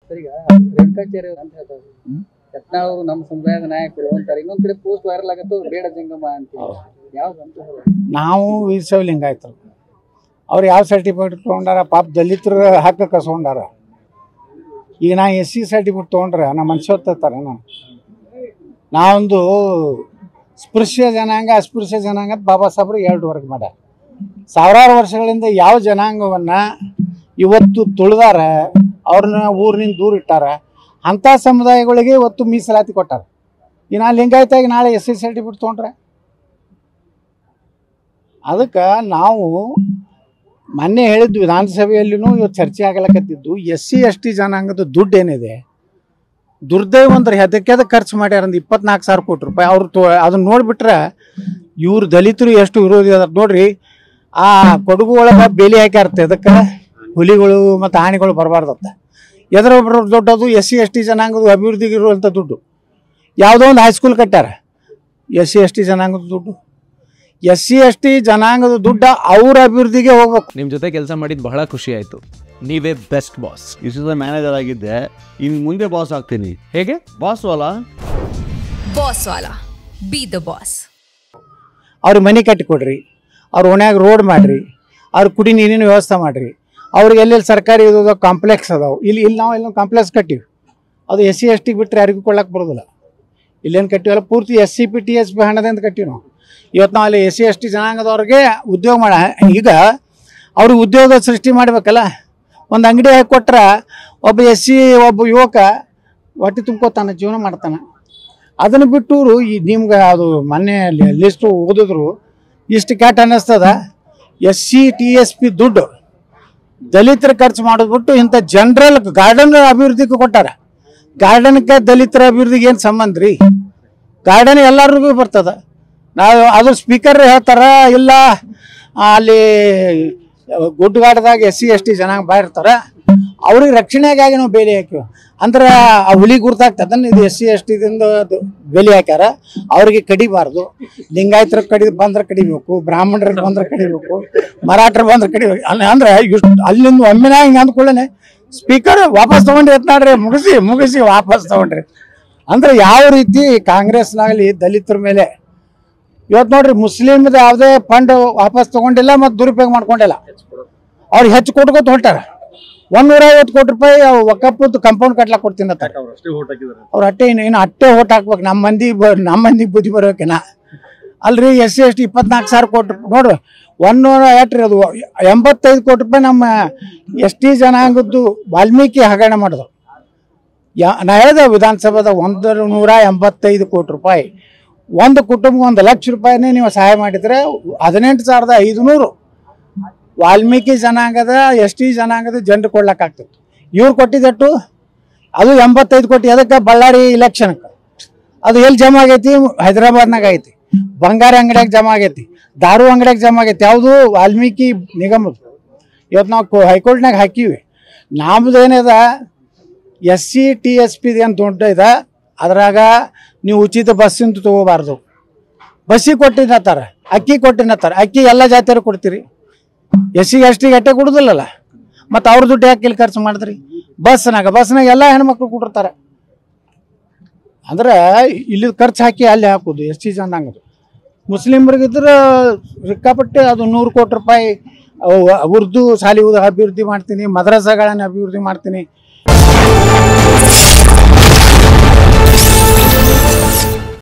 Sir ಈಗ ರೇಣುಕಾಚಾರ್ಯ ಅಂತ ಹೇಳ್ತಾರೆ ಯತ್ನಾಳ್ ಅವರು ನಮ್ಮ ಸಮುದಾಯದ ನಾಯಕರು ಅಂತಾರೆ. ಇನ್ನೊಂದ್ ಕಡೆ ಪೋಸ್ಟ್ ವೈರಲ್ ಆಗತ್ತೋ ಬೇಡ ಜಂಗಮ ಅಂತ ಯಾವ್ದು ಅಂತ ನಾವು ವೀರಶೈವ ಲಿಂಗಾಯತರು ಅವ್ರು ಯಾವ ಸರ್ಟಿಫಿಕೇಟ್ ತೊಗೊಂಡಾರ? ಪಾಪ ದಲಿತರ ಹಕ್ಕು ಕಸ್ಕೊಂಡಾರ. ಈಗ ನಾ SC ಸರ್ಟಿಫಿಕೇಟ್ ತೊಗೊಂಡ್ರೆ ನಮ್ಮ ಮನುಷ್ಯ ಹೊತ್ತಾರ. ನಾವೊಂದು ಸ್ಪೃಶ್ಯ ಜನಾಂಗ ಅಸ್ಪೃಶ್ಯ ಜನಾಂಗ ಅಂತ ಬಾಬಾ ಸಾಹೇಬ್ರು 2 ವರ್ಗ ಮಾಡ್ಯಾರ. ಸಾವಿರಾರು ವರ್ಷಗಳಿಂದ ಯಾವ ಜನಾಂಗವನ್ನು ಇವತ್ತು ತುಳಿದಾರ, ಅವ್ರನ್ನ ಊರಿನಿಂದ ದೂರ ಇಟ್ಟಾರ, ಅಂಥ ಸಮುದಾಯಗಳಿಗೆ ಇವತ್ತು ಮೀಸಲಾತಿ ಕೊಟ್ಟಾರ. ಈಗ ನಾ ಲಿಂಗಾಯತಾಗಿ ನಾಳೆ SC ಸರ್ಟಿಫಿಕೇಟ್ ತೊಗೊಂಡ್ರೆ ಅದಕ್ಕೆ ನಾವು ಮೊನ್ನೆ ಹೇಳಿದ್ವಿ ವಿಧಾನಸಭೆಯಲ್ಲಿನೂ ಇವತ್ತು ಚರ್ಚೆ ಆಗಲಕತ್ತಿದ್ದು SC ST ಜನಾಂಗದ ದುಡ್ಡು ಏನಿದೆ ದುರ್ದೈವ ಅಂದ್ರೆ ಅದಕ್ಕೆ ಖರ್ಚು ಮಾಡ್ಯಾರ 24,000 ಕೋಟಿ ರೂಪಾಯಿ. ಅವ್ರು ಅದನ್ನ ನೋಡಿಬಿಟ್ರೆ ಇವ್ರು ದಲಿತರು ಎಷ್ಟು ವಿರೋಧಿ ಅದ ನೋಡ್ರಿ. ಆ ಕೊಡಗು ಒಳಗೆ ಬೇಲಿ ಹಾಕ್ಯಾರತ್ತೆ, ಅದಕ್ಕೆ ಹುಲಿಗಳು ಮತ್ತು ಆನೆಗಳು ಬರಬಾರ್ದತ್ತ. ಎದರೊಬ್ಬರು ದೊಡ್ಡದು SC ST ಜನಾಂಗದ ಅಭಿವೃದ್ಧಿಗೆ ಇರುವಂಥ ದುಡ್ಡು. ಯಾವುದೋ ಒಂದು ಹೈಸ್ಕೂಲ್ ಕಟ್ಟಾರ, SC ST ಜನಾಂಗದ ದುಡ್ಡು. SC ST ಜನಾಂಗದ ದುಡ್ಡು ಅವ್ರ ಅಭಿವೃದ್ಧಿಗೆ ಹೋಗ್ಬೇಕು. ನಿಮ್ಮ ಜೊತೆ ಕೆಲಸ ಮಾಡಿದ್ದು ಬಹಳ ಖುಷಿ ಆಯಿತು. ನೀವೇ ಬೆಸ್ಟ್ ಬಾಸ್. ಇಷ್ಟು ಮ್ಯಾನೇಜರ್ ಆಗಿದ್ದೆ, ಇನ್ನು ಮುಂದೆ ಬಾಸ್ ಆಗ್ತೀನಿ. ಹೇಗೆ? Boss Vala B the boss. ಅವ್ರಿಗೆ ಮನೆ ಕಟ್ಟಿಕೊಡ್ರಿ, ಅವ್ರ ಓಣ್ಯಾಗ ರೋಡ್ ಮಾಡಿರಿ, ಅವ್ರ ಕುಡಿ ನೀರಿನ ವ್ಯವಸ್ಥೆ ಮಾಡಿರಿ. ಅವ್ರಿಗೆ ಎಲ್ಲೆಲ್ಲಿ ಸರ್ಕಾರಿ ಇದು ಕಾಂಪ್ಲೆಕ್ಸ್ ಅದಾವೆ. ಇಲ್ಲಿ ನಾವು ಎಲ್ಲೊಂದು ಕಾಂಪ್ಲೆಕ್ಸ್ ಕಟ್ಟಿವಿ, ಅದು SC ST ಬಿಟ್ಟರೆ ಯಾರಿಗೂ ಕೊಡಕ್ಕೆ ಬರೋದಿಲ್ಲ. ಇಲ್ಲೇನು ಕಟ್ಟಿವಲ್ಲ, ಪೂರ್ತಿ SCP TSP ಹಣದಿಂದ ಕಟ್ಟಿವಿ ನಾವು. ಇವತ್ತು ನಾವು ಅಲ್ಲಿ SC ST ಜನಾಂಗದವ್ರಿಗೆ ಉದ್ಯೋಗ ಈಗ ಅವ್ರಿಗೆ ಉದ್ಯೋಗ ಸೃಷ್ಟಿ ಮಾಡಬೇಕಲ್ಲ. ಒಂದು ಅಂಗಡಿ ಹಾಕಿ ಕೊಟ್ರೆ ಒಬ್ಬ ಒಬ್ಬ ಯುವಕ ಹೊಟ್ಟೆ ತುಂಬ್ಕೋತಾನೆ, ಜೀವನ ಮಾಡ್ತಾನೆ. ಅದನ್ನು ಬಿಟ್ಟು ಈ ನಿಮ್ಗೆ ಅದು ಮೊನ್ನೆ ಲಿಸ್ಟು ಓದಿದ್ರು ಇಷ್ಟು ಕ್ಯಾಟ್ ಅನ್ನಿಸ್ತದ. SC TSP ದುಡ್ಡು ದಲಿತರ ಖರ್ಚು ಮಾಡೋದ್ಬಿಟ್ಟು ಇಂಥ ಜನರಲ್ ಗಾರ್ಡನ್ ಅಭಿವೃದ್ಧಿಗೆ ಕೊಟ್ಟಾರ. ಗಾರ್ಡನ್ಗೆ ದಲಿತರ ಅಭಿವೃದ್ಧಿಗೆ ಏನು ಸಂಬಂಧ ರೀ? ಗಾರ್ಡನ್ ಎಲ್ಲರಿಗೂ ಬರ್ತದ. ನಾವು ಅದು ಸ್ಪೀಕರ್ ಹೇಳ್ತಾರ, ಇಲ್ಲ ಅಲ್ಲಿ ಗುಡ್ಡಗಾಡದಾಗ SC ST ಜನಾಂಗ ಬಾಯಿರ್ತಾರೆ, ಅವ್ರಿಗೆ ರಕ್ಷಣೆಗಾಗಿ ನಾವು ಬೇಲಿ ಹಾಕಿವಿ ಅಂದ್ರೆ ಆ ಹುಲಿ ಗುರ್ತಾಗ್ತದನ್ನ. ಇದು SC ST ದಿಂದ ಬೇಲಿ ಹಾಕ್ಯಾರ, ಅವ್ರಿಗೆ ಕಡಿಬಾರ್ದು. ಲಿಂಗಾಯತರ ಬಂದ್ರೆ ಕಡಿಬೇಕು, ಬ್ರಾಹ್ಮಣರಿಗೆ ಬಂದ್ರೆ ಕಡಿಬೇಕು, ಮರಾಠರು ಬಂದ್ರೆ ಕಡಿಬೇಕು ಅಂದ್ರೆ ಇಷ್ಟು ಅಲ್ಲಿಂದ ಒಮ್ಮೆನ ಹಿಂಗೆ ಅಂದ್ಕೊಳ್ಳೇನೆ ಸ್ಪೀಕರ್ ವಾಪಸ್ ತೊಗೊಂಡ್ರಿ ಎತ್ನಾಡ್ರಿ, ಮುಗಿಸಿ ವಾಪಸ್ ತೊಗೊಂಡ್ರಿ ಅಂದ್ರೆ ಯಾವ ರೀತಿ ಕಾಂಗ್ರೆಸ್ನಾಗಲಿ ದಲಿತರ ಮೇಲೆ ಇವತ್ತು ನೋಡ್ರಿ ಮುಸ್ಲಿಮ್ದ ಯಾವುದೇ ಫಂಡ್ ವಾಪಸ್ ತೊಗೊಂಡಿಲ್ಲ ಮತ್ತು ದುರುಪಯೋಗ ಮಾಡ್ಕೊಂಡಿಲ್ಲ. ಅವ್ರಿಗೆ ಹೆಚ್ಚು ಕೊಟ್ಕೋತ ಹೊಂಟಾರ. 150 ಕೋಟಿ ರೂಪಾಯಿ ಒಕ್ಕಪ್ಪದ್ದು ಕಂಪೌಂಡ್ ಕಟ್ಲಾಕ್ ಕೊಡ್ತೀನಿ ಅಂತಾರೆ. ಅವ್ರು ಇನ್ನು ಅಟ್ಟೆ ಓಟ್ ಹಾಕ್ಬೇಕು. ನಮ್ಮ ಮಂದಿ ಬುದ್ಧಿ ಬರ್ಬೇಕೇನ ಅಲ್ರಿ. SC ST 24,000 ಕೋಟಿ ನೋಡ್ರಿ. 85 ಕೋಟಿ ರೂಪಾಯಿ ನಮ್ಮ ST ಜನಾಂಗದ್ದು ವಾಲ್ಮೀಕಿ ಹಗರಣ ಮಾಡಿದ್ರು. ನಾ ಹೇಳಿದೆ ವಿಧಾನಸಭಾದ 185 ಕೋಟಿ ರೂಪಾಯಿ. ಒಂದು ಕುಟುಂಬ 1 ಲಕ್ಷ ರೂಪಾಯಿನೇ ನೀವು ಸಹಾಯ ಮಾಡಿದರೆ 18,500 ವಾಲ್ಮೀಕಿ ಜನಾಂಗದ ST ಜನಾಂಗದ ಜನರು ಕೊಡ್ಲಿಕ್ಕಾಗ್ತಿತ್ತು. ಇವ್ರು ಕೊಟ್ಟಿದ್ದಟ್ಟು ಅದು 85 ಕೋಟಿ. ಅದಕ್ಕೆ ಬಳ್ಳಾರಿ ಇಲೆಕ್ಷನ್ಗೆ ಅದು ಎಲ್ಲಿ ಜಮಾ ಆಗೈತಿ? ಹೈದರಾಬಾದ್ನಾಗ ಐತಿ. ಬಂಗಾರ ಅಂಗಡಿಯಾಗ ಜಮಾ ಆಗೈತಿ, ದಾರು ಅಂಗಡಿಯಾಗ ಜಮಾ ಆಗೈತಿ. ಯಾವುದು? ವಾಲ್ಮೀಕಿ ನಿಗಮದ್ದು. ಇವತ್ತು ನಾವು ಹೈಕೋರ್ಟ್ನಾಗ ಹಾಕಿವಿ. ನಮ್ದು ಏನಿದ SC TSP ಏನು ದೊಡ್ಡ ಇದೆ, ಅದ್ರಾಗ ನೀವು ಉಚಿತ ಬಸ್ಸಿಂದ ತಗೋಬಾರ್ದು. ಬಸ್ಸಿಗೆ ಕೊಟ್ಟಿನತ್ತಾರ, ಅಕ್ಕಿ ಕೊಟ್ಟಿನತ್ತಾರ. ಅಕ್ಕಿ ಎಲ್ಲ ಜಾತಿಯವ್ರು ಕೊಡ್ತೀರಿ, SC ST ಗಟ್ಟೆ ಕೊಡುದಿಲ್ಲಲ್ಲ. ಮತ್ತು ಅವ್ರ ದುಡ್ಡು ಯಾಕೆ ಇಲ್ಲಿ ಖರ್ಚು ಮಾಡಿದ್ರಿ? ಬಸ್ನಾಗ ಎಲ್ಲ ಹೆಣ್ಮಕ್ಳು ಕೊಟ್ಟಿರ್ತಾರೆ. ಅಂದ್ರೆ ಇಲ್ಲಿ ಖರ್ಚು ಹಾಕಿ ಅಲ್ಲಿ ಹಾಕೋದು ST ಜನಾಂಗದು. ಮುಸ್ಲಿಮ್ರಿಗಿದ್ರೆ ಸಿಕ್ಕಾಪಟ್ಟೆ ಅದು 100 ಕೋಟಿ ರೂಪಾಯಿ ಉರ್ದು ಶಾಲೆ ಅಭಿವೃದ್ಧಿ ಮಾಡ್ತೀನಿ, ಮದ್ರಸಾಗಳನ್ನು ಅಭಿವೃದ್ಧಿ ಮಾಡ್ತೀನಿ,